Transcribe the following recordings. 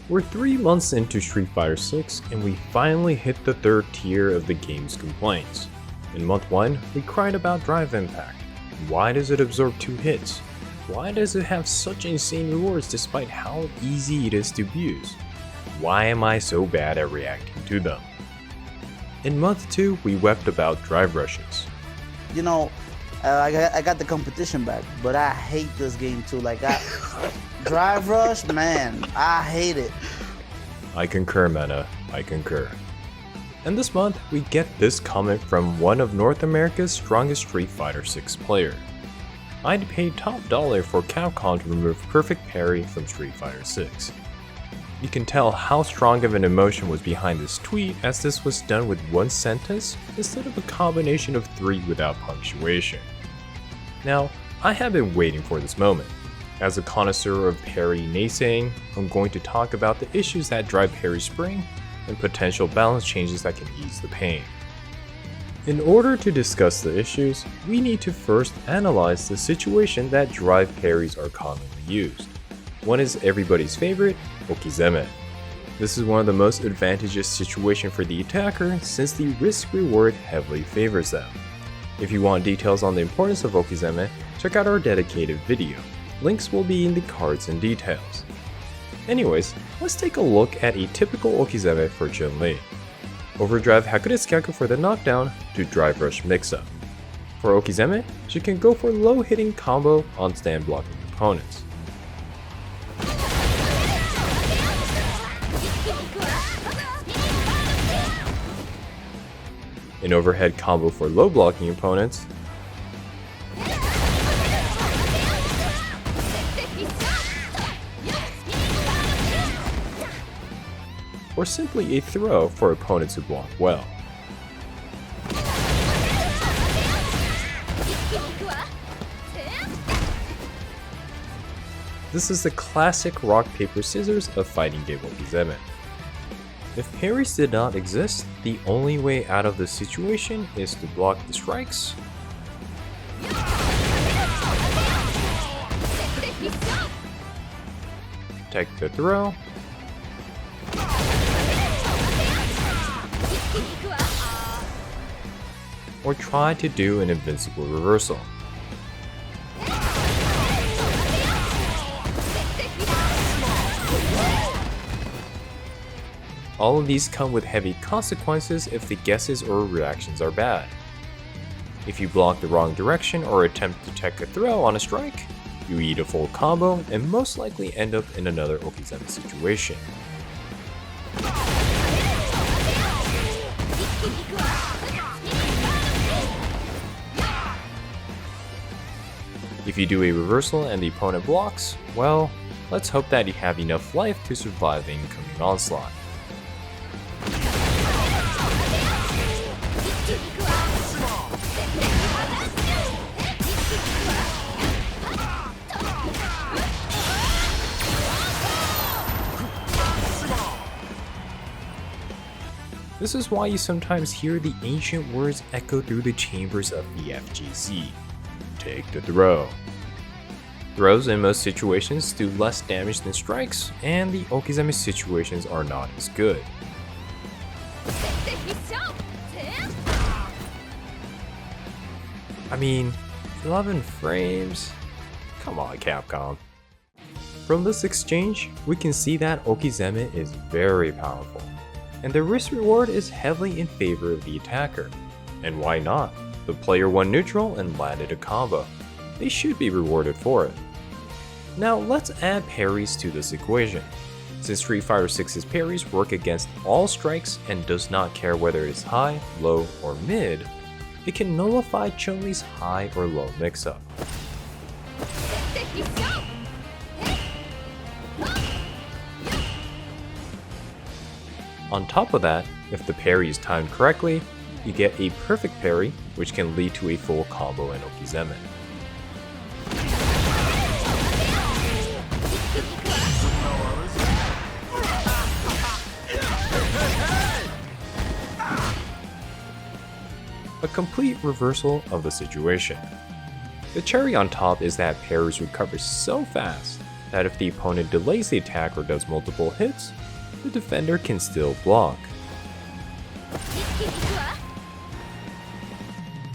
We're 3 months into Street Fighter 6 and we finally hit the third tier of the game's complaints. In month 1, we cried about drive impact. Why does it absorb 2 hits? Why does it have such insane rewards despite how easy it is to abuse? Why am I so bad at reacting to them? In month 2, we wept about drive rushes. You know, I got the competition back, but I hate this game too. Drive Rush, man, I hate it. I concur, Mena, I concur. And this month, we get this comment from one of North America's strongest Street Fighter 6 player. I'd pay top dollar for Capcom to remove Perfect Parry from Street Fighter 6. You can tell how strong of an emotion was behind this tweet as this was done with one sentence instead of a combination of 3 without punctuation. Now, I have been waiting for this moment. As a connoisseur of parry naysaying, I'm going to talk about the issues that Drive Parry bring and potential balance changes that can ease the pain. In order to discuss the issues, we need to first analyze the situation that Drive Parries are commonly used. One is everybody's favorite, Okizeme. This is one of the most advantageous situations for the attacker since the risk-reward heavily favors them. If you want details on the importance of Okizeme, check out our dedicated video. Links will be in the cards and details. Anyways, let's take a look at a typical Okizeme for Chun-Li. Overdrive Hakuretsu for the knockdown to drive rush mix-up. For Okizeme, she can go for low hitting combo on stand blocking opponents. An overhead combo for low blocking opponents, or simply a throw for opponents who block well. This is the classic rock paper scissors of fighting game Okizeme. If parries did not exist, the only way out of this situation is to block the strikes, protect the throw, or try to do an invincible reversal. All of these come with heavy consequences if the guesses or reactions are bad. If you block the wrong direction or attempt to tech a throw on a strike, you eat a full combo and most likely end up in another Okizeme situation. If you do a reversal and the opponent blocks, well, let's hope that you have enough life to survive the incoming onslaught. This is why you sometimes hear the ancient words echo through the chambers of the FGC. Take the throw. Throws in most situations do less damage than strikes, and the Okizeme situations are not as good. I mean, 11 frames? Come on, Capcom. From this exchange, we can see that Okizeme is very powerful, and the risk reward is heavily in favor of the attacker. And why not? The player won neutral and landed a combo. They should be rewarded for it. Now let's add parries to this equation. Since Street Fighter 6's parries work against all strikes and does not care whether it's high, low, or mid, it can nullify Chun-Li's high or low mix-up. On top of that, if the parry is timed correctly, you get a perfect parry, which can lead to a full combo in Okizeme. A complete reversal of the situation. The cherry on top is that parries recover so fast, that if the opponent delays the attack or does multiple hits, the defender can still block.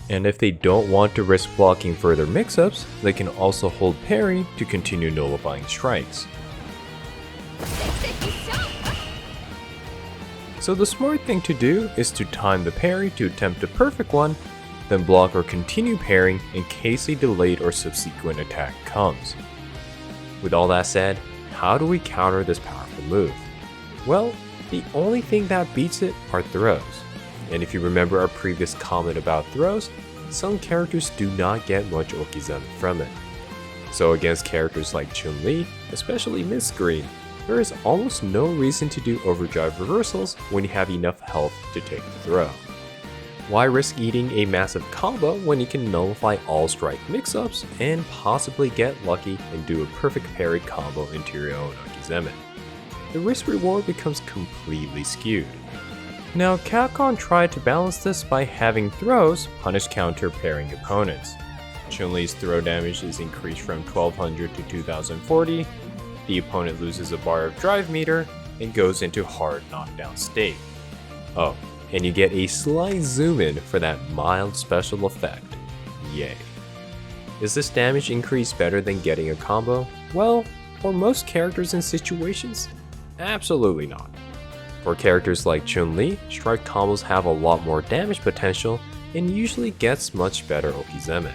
And if they don't want to risk blocking further mix-ups, they can also hold parry to continue nullifying strikes. So the smart thing to do is to time the parry to attempt a perfect one, then block or continue parrying in case a delayed or subsequent attack comes. With all that said, how do we counter this powerful move? Well, the only thing that beats it are throws. And if you remember our previous comment about throws, some characters do not get much Okizeme from it. So against characters like Chun-Li, especially mid-screen, there is almost no reason to do overdrive reversals when you have enough health to take the throw. Why risk eating a massive combo when you can nullify all strike mix-ups and possibly get lucky and do a perfect parry combo into your own Okizeme? The risk reward becomes completely skewed. Now Capcom tried to balance this by having throws punish counter parrying opponents. Chun-Li's throw damage is increased from 1200 to 2040, the opponent loses a bar of drive meter and goes into hard knockdown state. Oh, and you get a slight zoom in for that mild special effect. Yay. Is this damage increase better than getting a combo? Well, for most characters and situations, absolutely not. For characters like Chun-Li, strike combos have a lot more damage potential and usually gets much better Okizeme.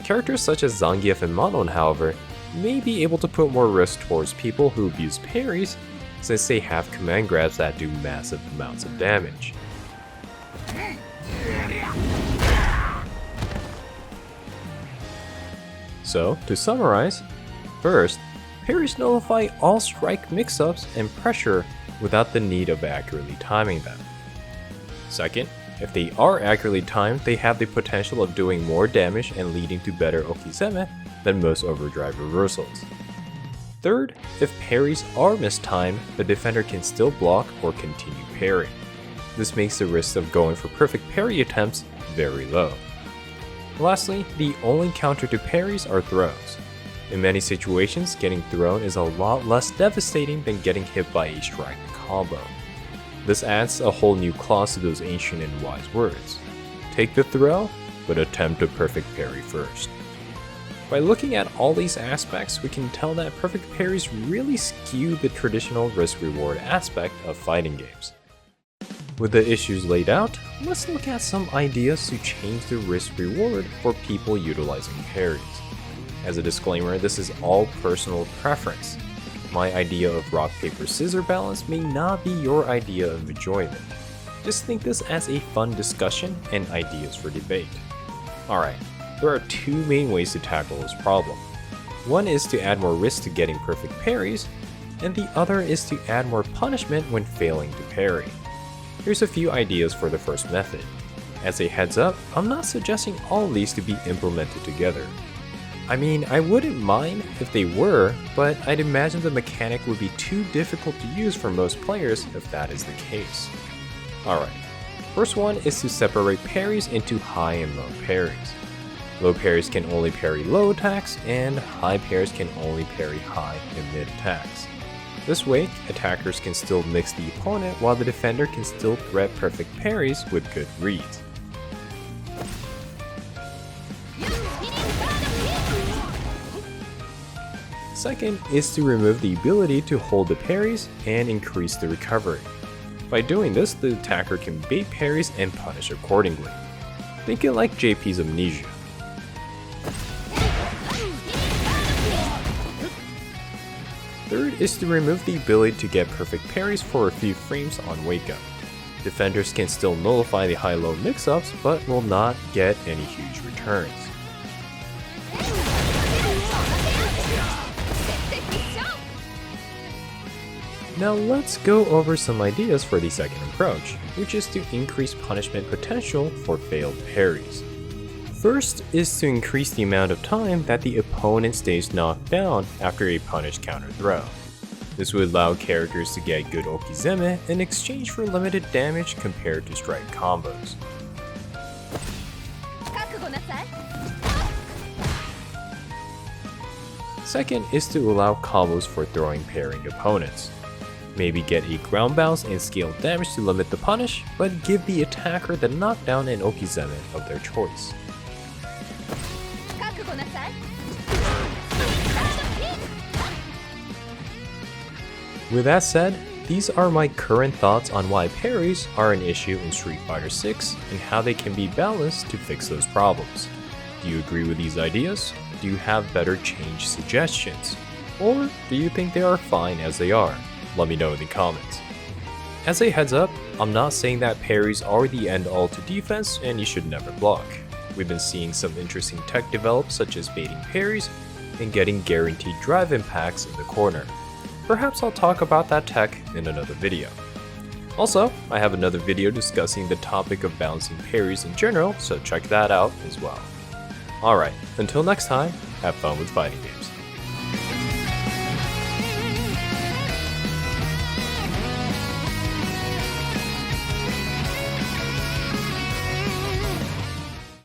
Characters such as Zangief and Manon, however, may be able to put more risk towards people who abuse parries since they have command grabs that do massive amounts of damage. So, to summarize, first, parries nullify all strike mix-ups and pressure without the need of accurately timing them. Second, if they are accurately timed, they have the potential of doing more damage and leading to better Okizeme than most overdrive reversals. Third, if parries are mistimed, the defender can still block or continue parrying. This makes the risk of going for perfect parry attempts very low. Lastly, the only counter to parries are throws. In many situations, getting thrown is a lot less devastating than getting hit by a strike combo. This adds a whole new clause to those ancient and wise words. Take the throw, but attempt a perfect parry first. By looking at all these aspects, we can tell that perfect parries really skew the traditional risk-reward aspect of fighting games. With the issues laid out, let's look at some ideas to change the risk-reward for people utilizing parries. As a disclaimer, this is all personal preference. My idea of rock, paper, scissors balance may not be your idea of enjoyment. Just think this as a fun discussion and ideas for debate. Alright, there are two main ways to tackle this problem. One is to add more risk to getting perfect parries, and the other is to add more punishment when failing to parry. Here's a few ideas for the first method. As a heads up, I'm not suggesting all of these to be implemented together. I mean, I wouldn't mind if they were, but I'd imagine the mechanic would be too difficult to use for most players if that is the case. Alright, first one is to separate parries into high and low parries. Low parries can only parry low attacks, and high parries can only parry high and mid attacks. This way, attackers can still mix the opponent while the defender can still threat perfect parries with good reads. Second is to remove the ability to hold the parries and increase the recovery. By doing this, the attacker can bait parries and punish accordingly. Think it like JP's Amnesia. Third is to remove the ability to get perfect parries for a few frames on wake up. Defenders can still nullify the high-low mix-ups, but will not get any huge returns. Now let's go over some ideas for the second approach, which is to increase punishment potential for failed parries. First is to increase the amount of time that the opponent stays knocked down after a punish counter throw. This would allow characters to get good Okizeme in exchange for limited damage compared to strike combos. Second is to allow combos for throwing pairing opponents. Maybe get a ground bounce and scale damage to limit the punish, but give the attacker the knockdown and Okizeme of their choice. With that said, these are my current thoughts on why parries are an issue in Street Fighter 6 and how they can be balanced to fix those problems. Do you agree with these ideas? Do you have better change suggestions? Or do you think they are fine as they are? Let me know in the comments. As a heads up, I'm not saying that parries are the end all to defense and you should never block. We've been seeing some interesting tech develop such as baiting parries and getting guaranteed drive impacts in the corner. Perhaps I'll talk about that tech in another video. Also, I have another video discussing the topic of balancing parries in general, so check that out as well. Alright, until next time, have fun with fighting games.